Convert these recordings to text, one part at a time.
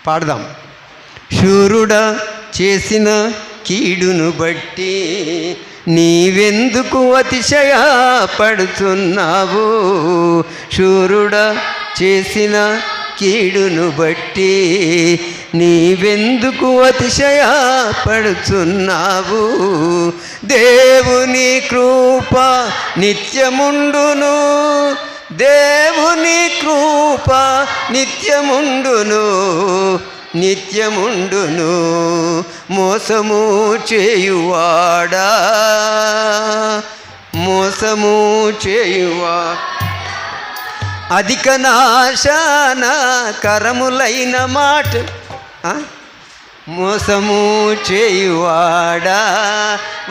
పాడదాం. శూరుడా చేసిన కీడును బట్టి నీవెందుకు అతిశయపడుతున్నావు? శూరుడా చేసిన కీడును బట్టి నీవెందుకు అతిశయపడుతున్నావు? దేవుని కృప నిత్యముండును, దేవుని కృప నిత్యముండును, నిత్యముండును. మోసము చేయువాడా, మోసము చేయువా అధిక నాశన కరములైన మాట, మోసము చేయువాడా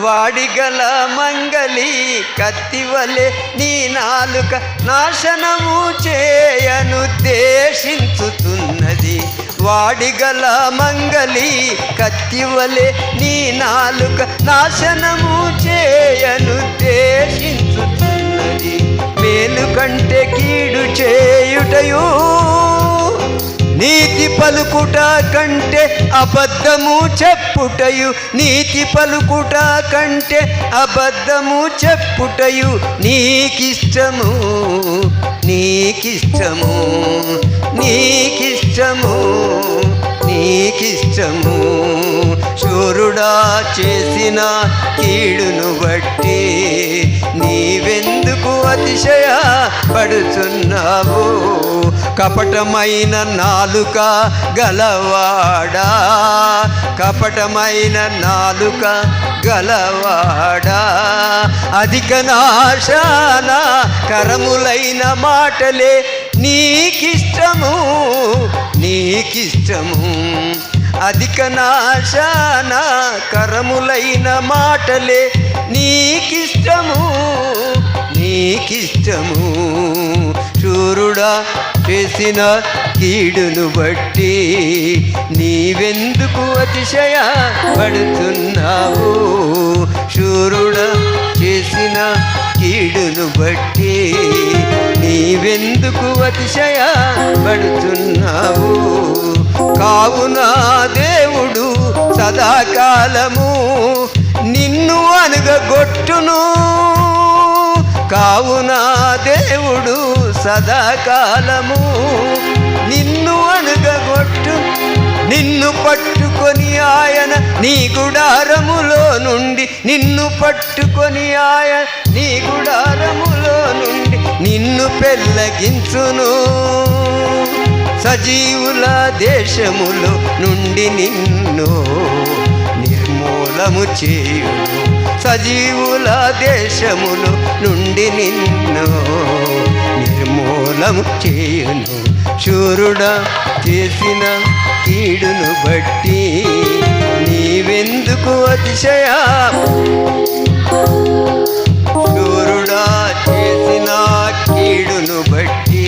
వాడిగల మంగలి కత్తివలె నీ నాలుక నాశనము చేయనుద్దేశించుతున్నది. వాడిగల మంగలి కత్తివలె నీ నాలుక నాశనము చేయనుద్దేశించుతున్నది. మేలు కంటే కీడు చేయుటయు, నీతి పలుకుట కంటే అబద్ధము చెప్పుటయు, నీతి పలుకుట కంటే అబద్ధము చెప్పుటయు నీకిష్టము, నీకిష్టము, నీకిష్టము, నీకిష్టము. శూరుడా చేసిన కీడును బట్టి నీవెందుకు అతిశయపడుతున్నావు? కపటమైన నాలుక గలవాడా, కపటమైన నాలుక గలవాడా అధిక నాశన కరములైన మాటలే నీకిష్టము, నీకిష్టము. అధిక నాశన కరములైన మాటలే నీకిష్టము, నీకిష్టము. శూరుడా చేసిన కీడును బట్టి నీవెందుకు అతిశయపడుతున్నావు? శూరుడా చేసిన కీడును బట్టి నీవెందుకు అతిశయపడుతున్నావు? కావున దేవుడు సదాకాలము నిన్ను అనగగొట్టును, కావున దేవుడు సదాకాలము నిన్ను అనగగొట్టు. నిన్ను పట్టుకొని ఆయన నీ గుడారములో నుండి, నిన్ను పట్టుకొని ఆయన నీ గుడారములో నుండి నిన్ను పెళ్ళగించును. సజీవుల దేశములో నుండి నిన్ను నిర్మూలము చేయును, సజీవుల దేశములో నుండి నిన్ను నిర్మూలము చేయును. శూరుడా చేసిన కీడును బట్టి నీవెందుకు అతిశయ, శూరుడా చేసిన కీడును బట్టి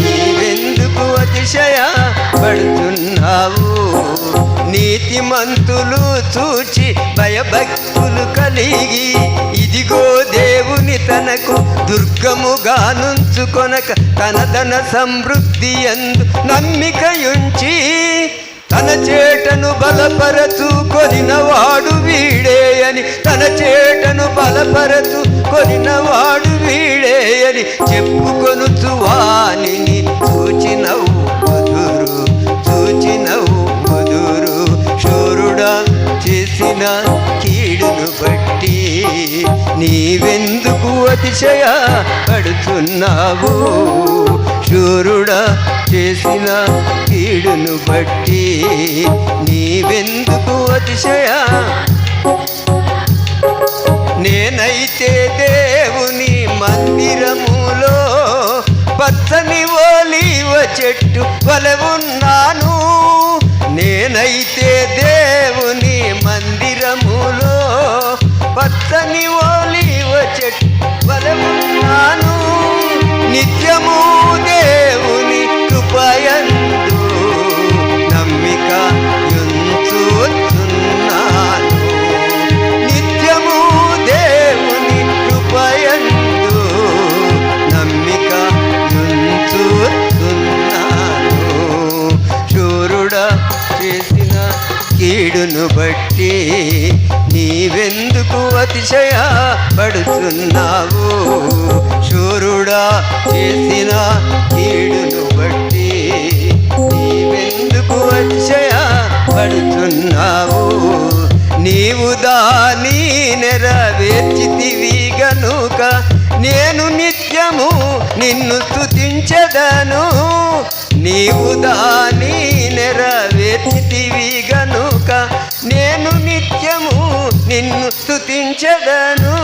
నీవెందుకు అతిశయపడుతున్నావు? నీతిమంతులు చూచి భయభక్తులు కలిగి ఇదిగో దేవుని తనకు దుర్గముగా నుంచుకొనక తన ధన సమృద్ధి యందు నమ్మికయుంచి తన చేటను బలపరచు కొనినవాడు వీడే అని, తన చేటను బలపరచు కొనినవాడు వీడే అని చెప్పుకొనుచు వానిని చూచినవు ముదురు, చూచినవు ముదురు. శూరుడా చేసిన కీడును బట్టి నీవెందుకు అతిశయపడుతున్నావు? శూరుడా చేసిన కీడును బట్టి నీవెందుకు అతిశయ. నేనైతే దేవుని మందిరములో పచ్చని ఒలీవ చెట్టు వలె ఉన్నాను, నేనైతే దేవుని మందిరములో పచ్చని ఒలీవ చెట్టు వలె ఉన్నాను. నిత్యము దేవుని కృపయందు నమ్మిక యుంచుచున్నాను, నిత్యము దేవుని కృపయందు నమ్మిక యుంచుచున్నాను. శూరుడా కీడును బట్టి నీవెందుకు అతిశయపడుతున్నావు? శూరుడా చేసిన కీడును బట్టి నీవెందుకు అతిశయపడుతున్నావు? నీవు దాని నెరవేర్చితివి గనుక నేను నిత్యము నిన్ను స్తుతించెదను. నీవు దాని నెరవేర్చితివి గనుక నేను నిత్యము నిన్ను స్తుతించెదను.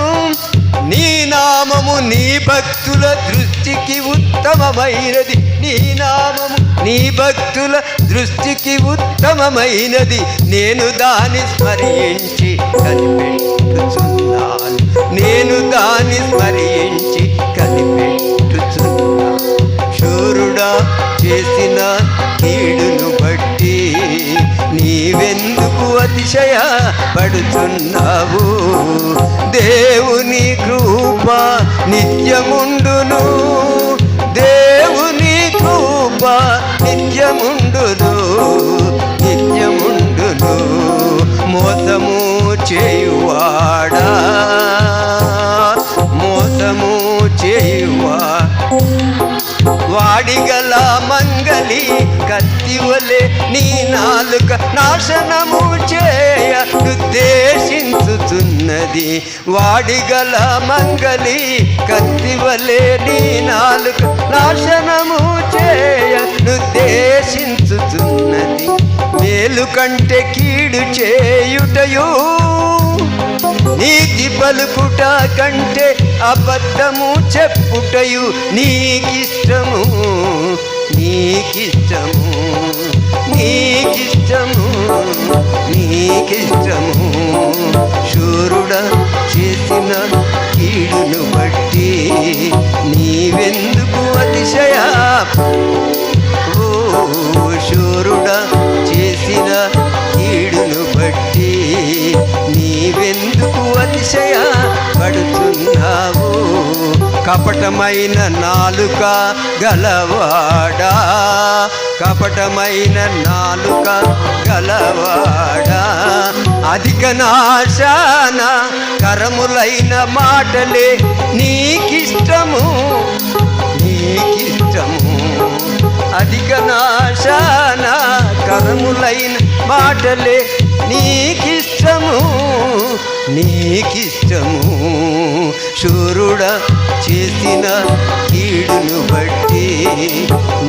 నీ నామము నీ భక్తుల దృష్టికి ఉత్తమమైనది. నీ నామము నీ భక్తుల దృష్టికి ఉత్తమమైనది. నేను దాన్ని స్మరించి కనిపెట్టుచున్నాను. నేను దాన్ని స్మరించి కనిపెట్టుచున్నాను. శూరుడా చేసిన కీడును బట్టి నీవెందుకు అతిశయపడుతున్నావు? దేవుని కృప నిత్యముండును. దేవుని కృప నిత్యముండును. నిత్యముండును. మోసము చేయువాడా, మోసము చేయువా వాడిగల మంగలి కత్తివలే నీ నాలుక నాశనము చేయ ఉద్దేశించుతున్నది. వాడిగల మంగలి కత్తివలే నీ నాలుక నాశనము చేయ ఉద్దేశించుతున్నది. మేలు కంటే కీడు చేయుటయు, నీతి పలుకుట కంటే అబద్ధము చెప్పుటయు నీకిష్టము. నీకిష్టము, నీకిష్టము, నీకిష్టము. శూరుడా చేసిన కీడును బట్టి నీవెందుకు అతిశయ? ఓ శూరుడా చేసిన కీడును బట్టి నీవెందుకు అతిశయపడుతున్నావు? కపటమైన నాలుక గలవాడా, కపటమైన నాలుక గలవాడా, అధిక నాశన కరములైన మాటలే నీకిష్టము. నీకిష్టము. అధిక నాశన కరములైన మాటలే నీకిష్టము. నీకిష్టము. శూరుడా చేసిన కీడును బట్టి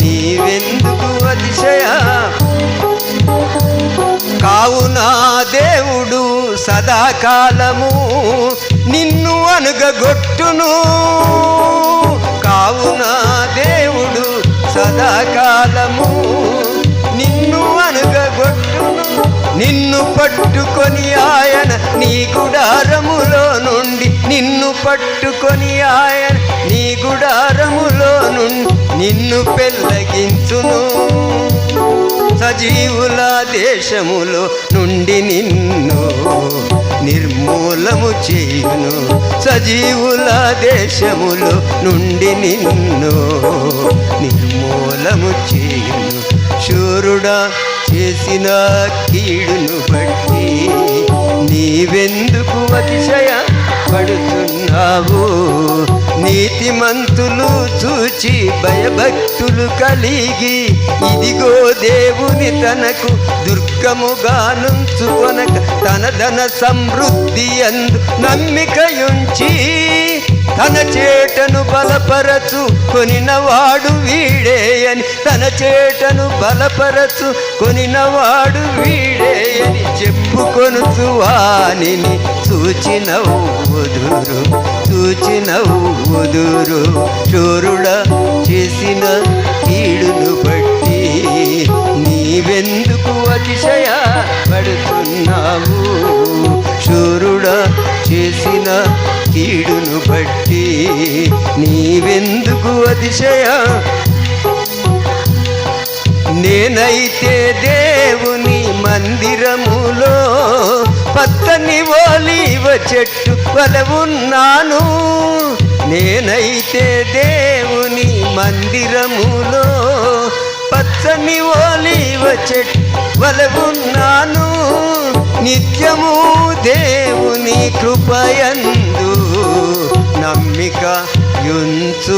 నీవెందుకు అతిశయ? కావున దేవుడు సదాకాలము నిన్ను అనుగగొట్టును. కావున దేవుడు సదాకాలము నిన్ను అనుగగొట్టును. నిన్ను పట్టుకొని ఆయన నీ గుడారములో నుండి, నిన్ను పట్టుకొని ఆయన నీ గుడారములో నుండి నిన్ను పెళ్ళగించును. సజీవుల దేశములో నుండి నిన్ను నిర్మూలము చేయును. సజీవుల దేశములో నుండి నిన్ను నిర్మూలము చేయును. శూరుడా చేసిన కీడును బట్టి నీవెందుకు అతిశయపడుతున్నావు? నీతిమంతులు చూచి భయభక్తులు కలిగి ఇదిగో దేవుని తనకు దుర్గముగా నుంచుకొనక తన ధన సమృద్ధి యందు నమ్మికయుంచి తన చేటను బలపరచు కొనినవాడు వీడే అని, తన చేటను బలపరచు కొనినవాడు వీడే అని చెప్పుకొనుచు వానిని సూచినవుదురు, సూచినవుదురు. శూరుడా చేసిన కీడును బట్టి నీవెందుకు అతిశయపడుతున్నావు? శూరుడా చేసిన కీడును బట్టి నీవెందుకు అతిశయ? నేనైతే దేవుని మందిరములో పచ్చని ఒలీవ చెట్టు వలె ఉన్నాను. నేనైతే దేవుని మందిరములో పచ్చని ఒలీవ చెట్టు వలె ఉన్నాను. నిత్యము దేవుని కృపయందు నమ్మిక యుంచుచున్నాను.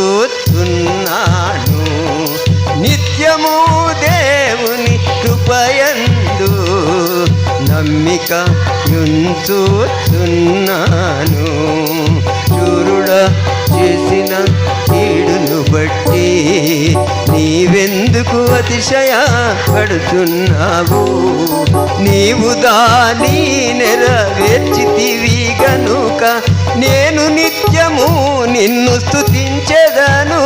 నిత్యము దేవుని కృపయందు నమ్మిక యుంచుచున్నాను. శూరుడా చేసిన కీడును బట్టి నీవెందుకు అతిశయపడుతున్నావు? నీవు దాని నెరవేర్చితివి గనుక నేను నిత్యము నిన్ను స్తుతించెదను.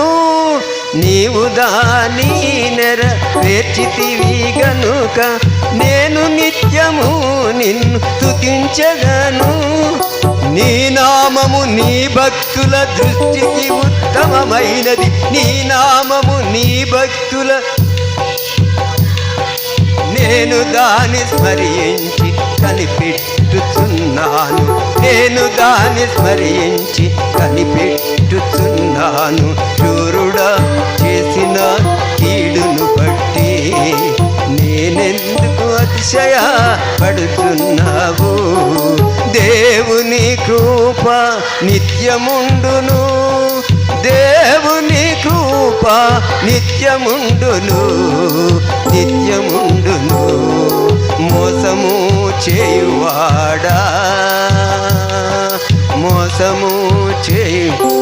నీవు దాని నెరవేర్చితివి గనుక నేను నిత్యము నిన్ను స్తుతించెదను. నీ నామము నీ భక్తుల దృష్టికి ఉత్తమమైనది. నీ నామము నీ భక్తుల నేను దాన్ని స్మరించి కనిపెట్టుచున్నాను. నేను దాన్ని స్మరించి కనిపెట్టుచున్నాను. శూరుడా చేసిన కీడును బట్టి నేనెందుకు అతిశయపడుతున్నావు? దేవుని కృప నిత్యముండును. దేవుని కృప నిత్యముండును. నిత్యముండును. మోసము చేయువాడా, మోసము చేయు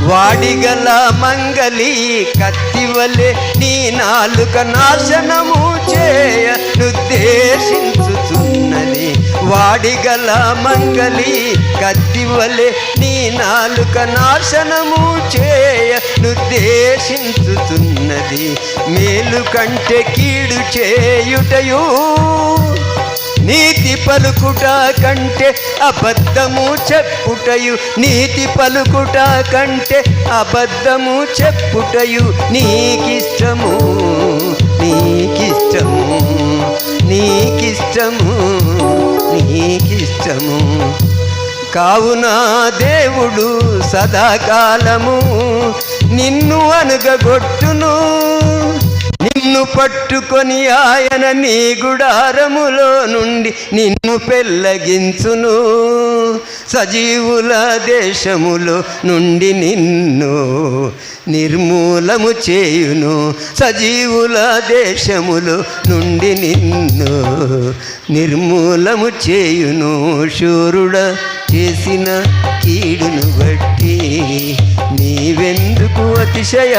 వాడిగల మంగలి కత్తివలే నీ నాలుక నాశనము చేయ నుద్దేశించుచున్నది. వాడిగల మంగలి కత్తివలే నీ నాలుక నాశనము చేయ నుద్దేశించుచున్నది. మేలు కంటే కీడు చేయుటయు నీతి పలుకుట కంటే అబద్ధము చెప్పుటయు. నీతి పలుకుట కంటే అబద్ధము చెప్పుటయు నీకిష్టము. నీకిష్టము. నీకిష్టము. నీకిష్టము. కావున దేవుడు సదాకాలము నిన్ను అనగగొట్టును. నిన్ను పట్టుకొని ఆయన నీ గుడారములో నుండి నిన్ను పెళ్ళగించును. సజీవుల దేశములో నుండి నిన్ను నిర్మూలము చేయును. సజీవుల దేశములో నుండి నిన్ను నిర్మూలము చేయును. శూరుడా చేసిన కీడును బట్టి నీవెందుకు అతిశయ?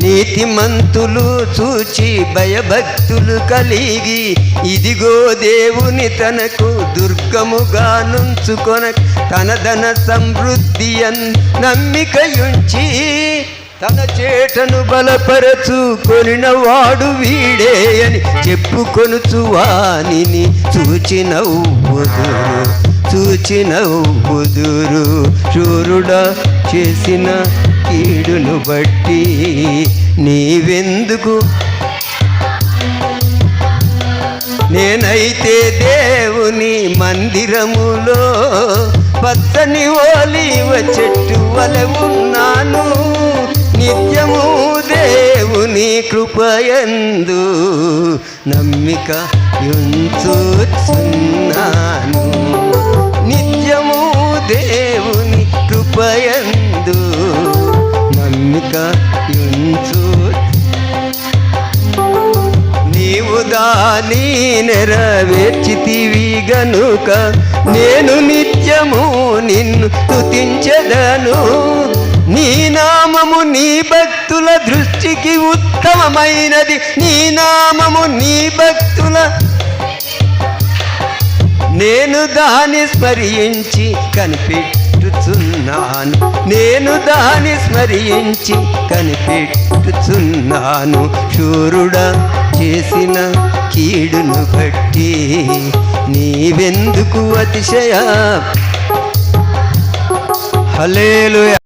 నీతిమంతులు చూచి భయభక్తులు కలిగి ఇదిగో దేవుని తనకు దుర్గముగా నుంచుకొన తన ధన సమృద్ధి నమ్మికయుంచి తన చేటను బలపరచు కొనినవాడు వీడే అని చెప్పుకొనుచు వానిని చూచి నవ్వుదురు. చూచి నవ్వుదురు. శూరుడా చేసిన కీడును బట్టి నీవెందుకు? నేనైతే దేవుని మందిరములో పచ్చని ఓలివ చెట్టు వలె ఉన్నాను. నిత్యము దేవుని కృపయందు నమ్మిక యుంచుచున్నాను. నిత్యము దేవుని కృపయందు నమ్మిక యుంచు. నీవు దాని నెరవేర్చితివి గనుక నేను నిత్యము నిన్ను స్తుతించెదను. నీ నామము నీ భక్తుల దృష్టికి ఉత్తమమైనది. నీ నామము నీ భక్తుల నేను దాన్ని స్మరించి కనిపెట్టుచున్నాను. నేను దాన్ని స్మరించి కనిపెట్టుచున్నాను. శూరుడా చేసిన కీడును బట్టి నీవెందుకు అతిశయ? హల్లెలూయా.